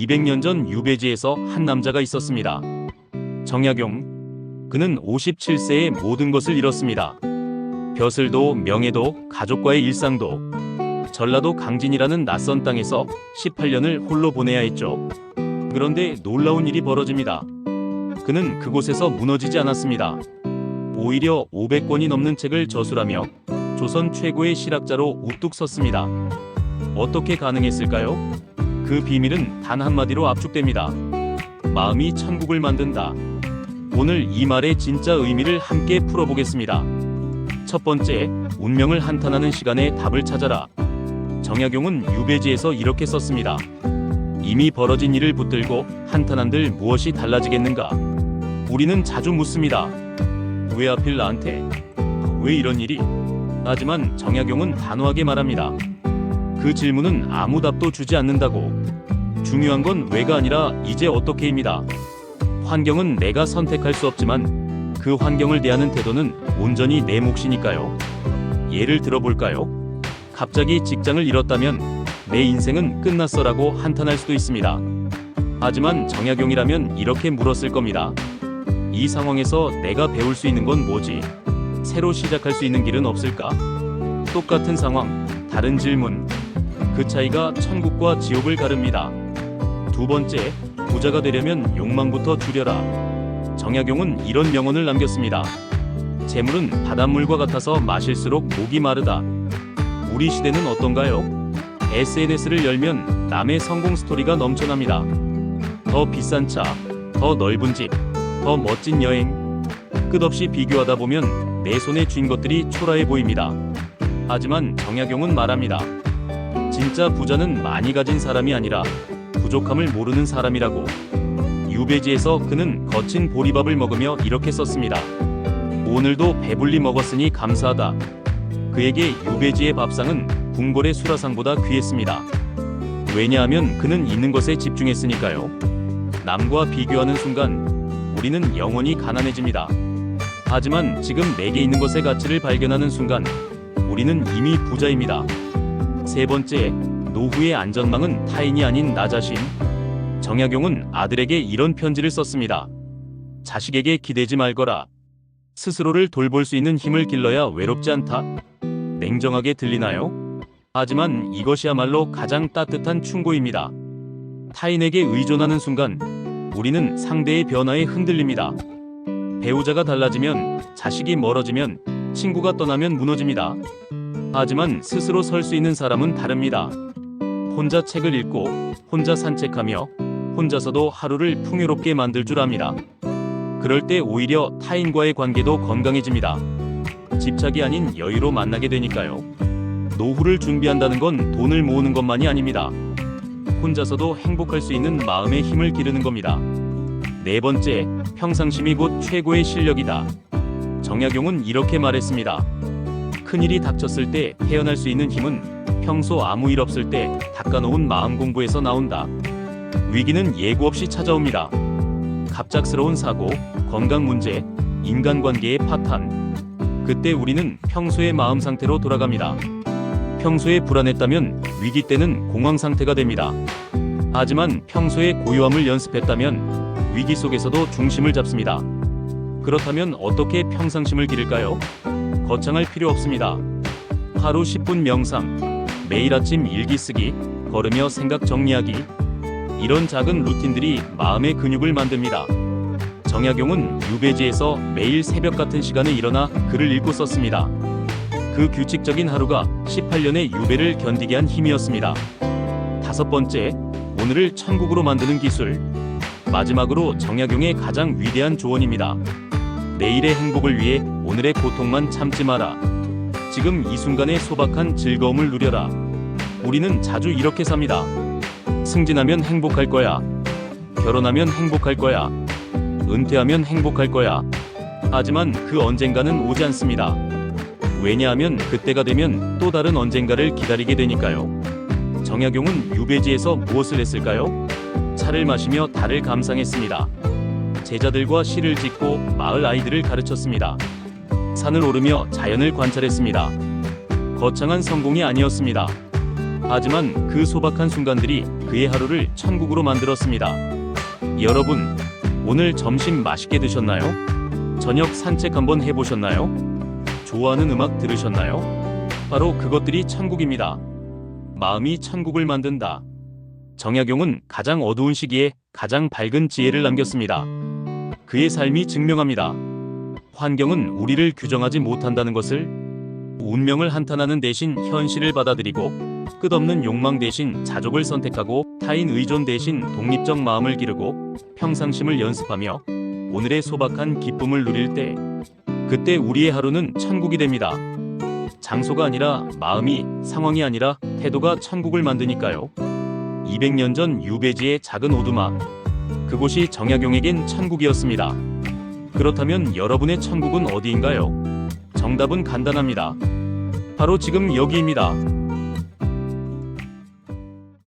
200년 전 유배지에서 한 남자가 있었습니다. 정약용. 그는 57세에 모든 것을 잃었습니다. 벼슬도, 명예도, 가족과의 일상도. 전라도 강진이라는 낯선 땅에서 18년을 홀로 보내야 했죠. 그런데 놀라운 일이 벌어집니다. 그는 그곳에서 무너지지 않았습니다. 오히려 500권이 넘는 책을 저술하며 조선 최고의 실학자로 우뚝 섰습니다. 어떻게 가능했을까요? 그 비밀은 단 한마디로 압축됩니다. 마음이 천국을 만든다. 오늘 이 말의 진짜 의미를 함께 풀어보겠습니다. 첫 번째, 운명을 한탄하는 시간에 답을 찾아라. 정약용은 유배지에서 이렇게 썼습니다. 이미 벌어진 일을 붙들고 한탄한들 무엇이 달라지겠는가? 우리는 자주 묻습니다. 왜 하필 나한테? 왜 이런 일이? 하지만 정약용은 단호하게 말합니다. 그 질문은 아무 답도 주지 않는다고. 중요한 건 왜가 아니라 이제 어떻게입니다. 환경은 내가 선택할 수 없지만 그 환경을 대하는 태도는 온전히 내 몫이니까요. 예를 들어볼까요? 갑자기 직장을 잃었다면 내 인생은 끝났어라고 한탄할 수도 있습니다. 하지만 정약용이라면 이렇게 물었을 겁니다. 이 상황에서 내가 배울 수 있는 건 뭐지? 새로 시작할 수 있는 길은 없을까? 똑같은 상황, 다른 질문. 그 차이가 천국과 지옥을 가릅니다. 두 번째, 부자가 되려면 욕망부터 줄여라. 정약용은 이런 명언을 남겼습니다. 재물은 바닷물과 같아서 마실수록 목이 마르다. 우리 시대는 어떤가요? SNS를 열면 남의 성공 스토리가 넘쳐납니다. 더 비싼 차, 더 넓은 집, 더 멋진 여행. 끝없이 비교하다 보면 내 손에 쥔 것들이 초라해 보입니다. 하지만 정약용은 말합니다. 진짜 부자는 많이 가진 사람이 아니라 부족함을 모르는 사람이라고. 유배지에서 그는 거친 보리밥을 먹으며 이렇게 썼습니다. 오늘도 배불리 먹었으니 감사하다. 그에게 유배지의 밥상은 궁궐의 수라상보다 귀했습니다. 왜냐하면 그는 있는 것에 집중했으니까요. 남과 비교하는 순간 우리는 영원히 가난해집니다. 하지만 지금 내게 있는 것의 가치를 발견하는 순간 우리는 이미 부자입니다. 세 번째, 노후의 안전망은 타인이 아닌 나 자신. 정약용은 아들에게 이런 편지를 썼습니다. 자식에게 기대지 말거라. 스스로를 돌볼 수 있는 힘을 길러야 외롭지 않다. 냉정하게 들리나요? 하지만 이것이야말로 가장 따뜻한 충고입니다. 타인에게 의존하는 순간 우리는 상대의 변화에 흔들립니다. 배우자가 달라지면, 자식이 멀어지면, 친구가 떠나면 무너집니다. 하지만 스스로 설 수 있는 사람은 다릅니다. 혼자 책을 읽고, 혼자 산책하며, 혼자서도 하루를 풍요롭게 만들 줄 압니다. 그럴 때 오히려 타인과의 관계도 건강해집니다. 집착이 아닌 여유로 만나게 되니까요. 노후를 준비한다는 건 돈을 모으는 것만이 아닙니다. 혼자서도 행복할 수 있는 마음의 힘을 기르는 겁니다. 네 번째, 평상심이 곧 최고의 실력이다. 정약용은 이렇게 말했습니다. 큰일이 닥쳤을 때 태어날 수 있는 힘은 평소 아무 일 없을 때 닦아놓은 마음 공부에서 나온다. 위기는 예고 없이 찾아옵니다. 갑작스러운 사고, 건강 문제, 인간관계의 파탄. 그때 우리는 평소의 마음 상태로 돌아갑니다. 평소에 불안했다면 위기 때는 공황 상태가 됩니다. 하지만 평소에 고요함을 연습했다면 위기 속에서도 중심을 잡습니다. 그렇다면 어떻게 평상심을 기를까요? 거창할 필요 없습니다. 하루 10분 명상, 매일 아침 일기 쓰기, 걸으며 생각 정리하기. 이런 작은 루틴들이 마음의 근육을 만듭니다. 정약용은 유배지에서 매일 새벽 같은 시간에 일어나 글을 읽고 썼습니다. 그 규칙적인 하루가 18년의 유배를 견디게 한 힘이었습니다. 다섯 번째, 오늘을 천국으로 만드는 기술. 마지막으로 정약용의 가장 위대한 조언입니다. 내일의 행복을 위해 오늘의 고통만 참지 마라. 지금 이 순간의 소박한 즐거움을 누려라. 우리는 자주 이렇게 삽니다. 승진하면 행복할 거야. 결혼하면 행복할 거야. 은퇴하면 행복할 거야. 하지만 그 언젠가는 오지 않습니다. 왜냐하면 그때가 되면 또 다른 언젠가를 기다리게 되니까요. 정약용은 유배지에서 무엇을 했을까요? 차를 마시며 달을 감상했습니다. 제자들과 시를 짓고 마을 아이들을 가르쳤습니다. 산을 오르며 자연을 관찰했습니다. 거창한 성공이 아니었습니다. 하지만 그 소박한 순간들이 그의 하루를 천국으로 만들었습니다. 여러분, 오늘 점심 맛있게 드셨나요? 저녁 산책 한번 해보셨나요? 좋아하는 음악 들으셨나요? 바로 그것들이 천국입니다. 마음이 천국을 만든다. 정약용은 가장 어두운 시기에 가장 밝은 지혜를 남겼습니다. 그의 삶이 증명합니다. 환경은 우리를 규정하지 못한다는 것을, 운명을 한탄하는 대신 현실을 받아들이고, 끝없는 욕망 대신 자족을 선택하고, 타인 의존 대신 독립적 마음을 기르고, 평상심을 연습하며 오늘의 소박한 기쁨을 누릴 때, 그때 우리의 하루는 천국이 됩니다. 장소가 아니라 마음이, 상황이 아니라 태도가 천국을 만드니까요. 200년 전 유배지의 작은 오두막, 그곳이 정약용에겐 천국이었습니다. 그렇다면 여러분의 천국은 어디인가요? 정답은 간단합니다. 바로 지금 여기입니다.